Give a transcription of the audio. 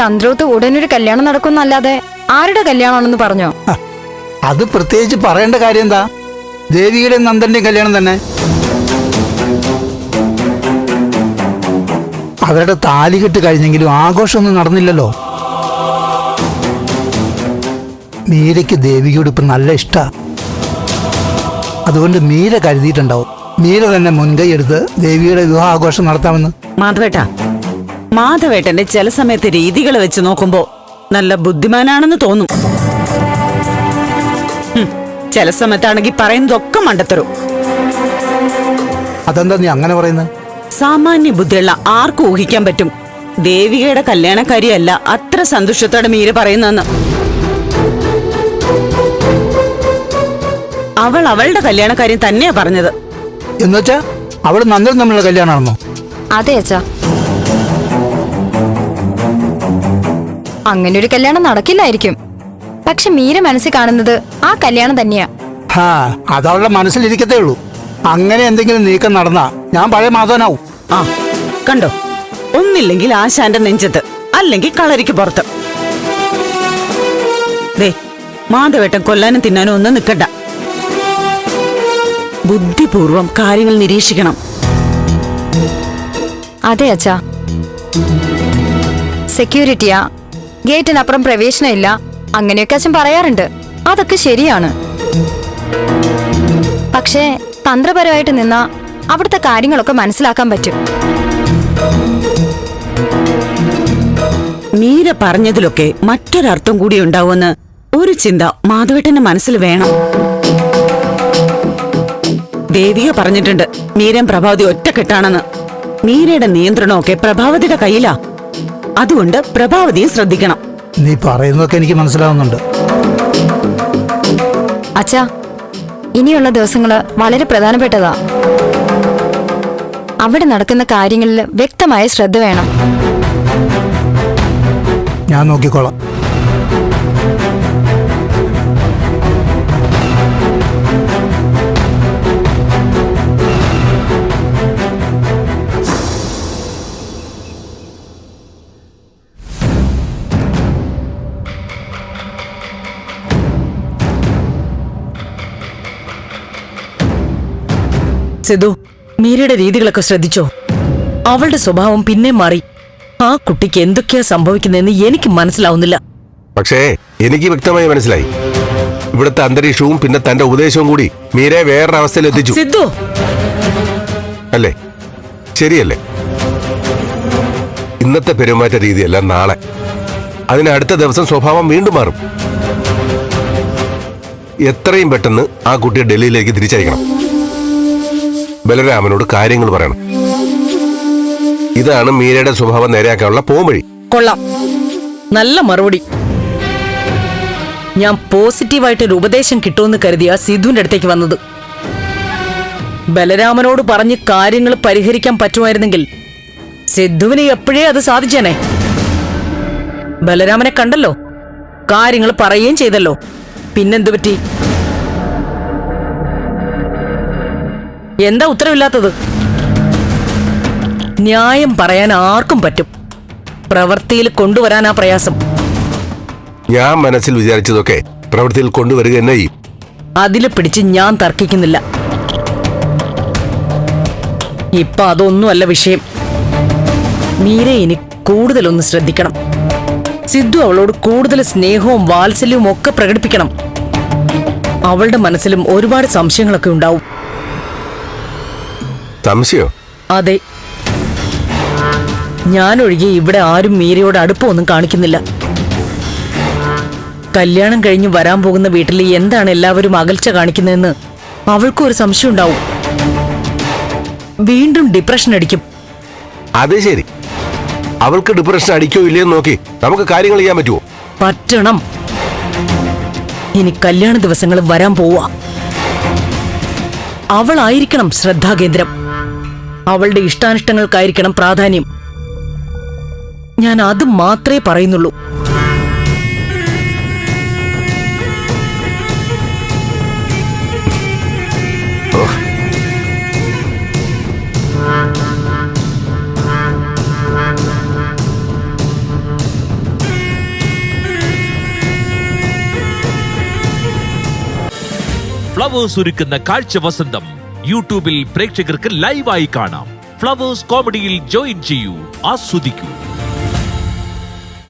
ചന്ദ്രോത്ത് ഉടനൊരു കല്യാണം നടക്കുന്നല്ലാതെ ആരുടെ കല്യാണമാണെന്ന് പറഞ്ഞോ? അത് പ്രത്യേകിച്ച് പറയേണ്ട കാര്യം എന്താ? ദേവിയുടെ നന്ദന്റെയും കല്യാണം തന്നെ. അവരുടെ താലികെട്ട് കഴിഞ്ഞെങ്കിലും ആഘോഷമൊന്നും നടന്നില്ലല്ലോ. മീരയ്ക്ക് ദേവിയോട് ഇപ്പം നല്ല ഇഷ്ടാ. അതുകൊണ്ട് മീര കരുതിയിട്ടുണ്ടാവും മീര തന്നെ മുൻകൈ എടുത്ത് ദേവിയുടെ വിവാഹാഘോഷം നടത്താമെന്ന്. മാധവേട്ടന്റെ ചില സമയത്ത് രീതികൾ വെച്ച് നോക്കുമ്പോ നല്ല ബുദ്ധിമാനാണെന്ന് തോന്നും. ചില സമയത്താണെങ്കിൽ പറയുന്നതൊക്കെ മണ്ടത്തരും. അതെന്താ നീ അങ്ങനെ പറയുന്നത്? സാമാന്യ ബുദ്ധിയുള്ള ആർക്കും ഊഹിക്കാൻ പറ്റും ദേവികയുടെ കല്യാണക്കാരിയല്ല അത്ര സന്തുഷ്ടത്തോടെ മീര പറയുന്നെന്ന്. അവൾ അവളുടെ കല്യാണക്കാര്യം തന്നെയാ പറഞ്ഞത്. എന്നുവെച്ചാ അവള് നന്ദൻ തമ്മിലുള്ള കല്യാണമാണെന്നോ? അതെ അച്ഛാ, അങ്ങനെ ഒരു കല്യാണം നടക്കില്ലായിരിക്കും. പക്ഷെ മീര മനസ്സിൽ കാണുന്നത് ആ കല്യാണം തന്നെയാ. അതവളുടെ മനസ്സിലിരിക്കത്തേ ഉള്ളൂ. അങ്ങനെ എന്തെങ്കിലും നീക്കം നടന്നാ ഞാൻ പഴയ മാധവനാവും. കണ്ടോ, ഒന്നില്ലെങ്കിൽ ആശാന്റെ നെഞ്ചത്ത്, അല്ലെങ്കിൽ കളരിക്ക് പുറത്ത്. മാധവേട്ടൻ കൊല്ലാനും തിന്നാനും ഒന്നും നിൽക്കണ്ട. ബുദ്ധിപൂർവം കാര്യങ്ങൾ നിരീക്ഷിക്കണം. അതെ അച്ഛാ, സെക്യൂരിറ്റിയാ, ഗേറ്റിനപ്പുറം പ്രവേശനമില്ല, അങ്ങനെയൊക്കെ അച്ഛൻ പറയാറുണ്ട്. അതൊക്കെ ശരിയാണ്. പക്ഷേ തന്ത്രപരമായിട്ട് നിന്നാ അവിടുത്തെ കാര്യങ്ങളൊക്കെ മനസ്സിലാക്കാൻ പറ്റും. മീര പറഞ്ഞതിലൊക്കെ മറ്റൊരർത്ഥം കൂടി ഉണ്ടാവുമെന്ന് ഒരു ചിന്ത മാധവേട്ടന്റെ മനസ്സിൽ വേണം. ദേവിക പറഞ്ഞിട്ടുണ്ട് മീരൻ പ്രഭാവതി ഒറ്റക്കെട്ടാണെന്ന്. മീരയുടെ നിയന്ത്രണമൊക്കെ പ്രഭാവതിയുടെ കയ്യിലാ. അതുകൊണ്ട് പ്രഭാവതിയെ ശ്രദ്ധിക്കണം. നീ പറയുന്നതൊക്കെ എനിക്ക് മനസ്സിലാവുന്നുണ്ട്. അച്ഛാ, ഇനിയുള്ള ദിവസങ്ങള് വളരെ പ്രധാനപ്പെട്ടതാ. അവിടെ നടക്കുന്ന കാര്യങ്ങളിൽ വ്യക്തമായ ശ്രദ്ധ വേണം. ഞാൻ നോക്കിക്കോളാം. സിധു, മീരയുടെ രീതികളൊക്കെ ശ്രദ്ധിച്ചോ? അവളുടെ സ്വഭാവം പിന്നെ മാറി. ആ കുട്ടിക്ക് എന്തൊക്കെയാ സംഭവിക്കുന്നതെന്ന് എനിക്ക് മനസ്സിലാവുന്നില്ല. പക്ഷേ എനിക്ക് വ്യക്തമായി മനസ്സിലായി. ഇവിടുത്തെ അന്തരീക്ഷവും പിന്നെ തന്റെ ഉപദേശവും കൂടി മീരയെ വേറൊരു അവസ്ഥയിൽ എത്തിച്ചു. സിധു, അല്ലേ? ശരിയല്ലേ? ഇന്നത്തെ പെരുമാറ്റ രീതിയല്ല നാളെ. അതിന് അടുത്ത ദിവസം സ്വഭാവം വീണ്ടും മാറും. എത്രയും പെട്ടെന്ന് ആ കുട്ടിയെ ഡൽഹിയിലേക്ക് തിരിച്ചയക്കണം. ബലരാമനോട് കാര്യങ്ങൾ പറയണം. ഇതാണ് മീരയുടെ സ്വഭാവം നേരെയാക്കാനുള്ള പോംവഴി. കൊള്ളാം, നല്ല മറുപടി. ഞാൻ പോസിറ്റീവായിട്ടൊരു ഉപദേശം കിട്ടുമെന്ന് കരുതിയ സിധുവിന്റെ അടുത്തേക്ക് വന്നത്. ബലരാമനോട് പറഞ്ഞ് കാര്യങ്ങൾ പരിഹരിക്കാൻ പറ്റുമായിരുന്നെങ്കിൽ സിദ്ധുവിന് എപ്പോഴേ അത് സാധിച്ചേനെ. ബലരാമനെ കണ്ടല്ലോ, കാര്യങ്ങൾ പറയുകയും ചെയ്തല്ലോ. പിന്നെന്തു പറ്റി? എന്താ ഉത്തരവില്ലാത്തത്? ന്യായം പറയാൻ ആർക്കും പറ്റും, പ്രവൃത്തിയിൽ കൊണ്ടുവരാനാ പ്രയാസം. ഞാൻ മനസ്സിൽ വിചാരിച്ചതൊക്കെ പ്രവൃത്തിയിൽ കൊണ്ടുവരിക തന്നെ ചെയ്യും. അതില് പിടിച്ച് ഞാൻ തർക്കിക്കുന്നില്ല. ഇപ്പൊ അതൊന്നുമല്ല വിഷയം. മീരെ ഇനി കൂടുതലൊന്ന് ശ്രദ്ധിക്കണം. സിദ്ധു അവളോട് കൂടുതൽ സ്നേഹവും വാത്സല്യവും ഒക്കെ പ്രകടിപ്പിക്കണം. അവളുടെ മനസ്സിലും ഒരുപാട് സംശയങ്ങളൊക്കെ ഉണ്ടാവും. സംശയോ? അതെ, ഞാനൊഴികെ ഇവിടെ ആരും മീരയോട് അടുപ്പമൊന്നും കാണിക്കുന്നില്ല. കല്യാണം കഴിഞ്ഞ് വരാൻ പോകുന്ന വീട്ടിൽ എന്താണ് എല്ലാവരും അകൽച്ച കാണിക്കുന്നതെന്ന് അവൾക്കും ഒരു സംശയം ഉണ്ടാവും. വീണ്ടും ഡിപ്രഷൻ അടിക്കും. അത് ശരി. അവൾക്ക് ഡിപ്രഷൻ അടിക്കോ ഇല്ലയോ നോക്കി നമുക്ക് കാര്യങ്ങൾ ചെയ്യാൻ പറ്റുമോ? പറ്റണം. ഇനി കല്യാണ ദിവസങ്ങൾ വരാൻ പോവാ. അവളായിരിക്കണം ശ്രദ്ധാകേന്ദ്രം. അവളുടെ ഇഷ്ടാനിഷ്ടങ്ങൾക്കായിരിക്കണം പ്രാധാന്യം. ഞാൻ അത് മാത്രമേ പറയുന്നുള്ളൂ. ഫ്ലവേഴ്സ് ഒരുക്കുന്ന കാഴ്ച വസന്തം യൂട്യൂബിൽ പ്രേക്ഷകർക്ക് ലൈവായി കാണാം. ഫ്ലവേഴ്സ് കോമഡിയിൽ ജോയിൻ ചെയ്യൂ, ആസ്വദിക്കൂ.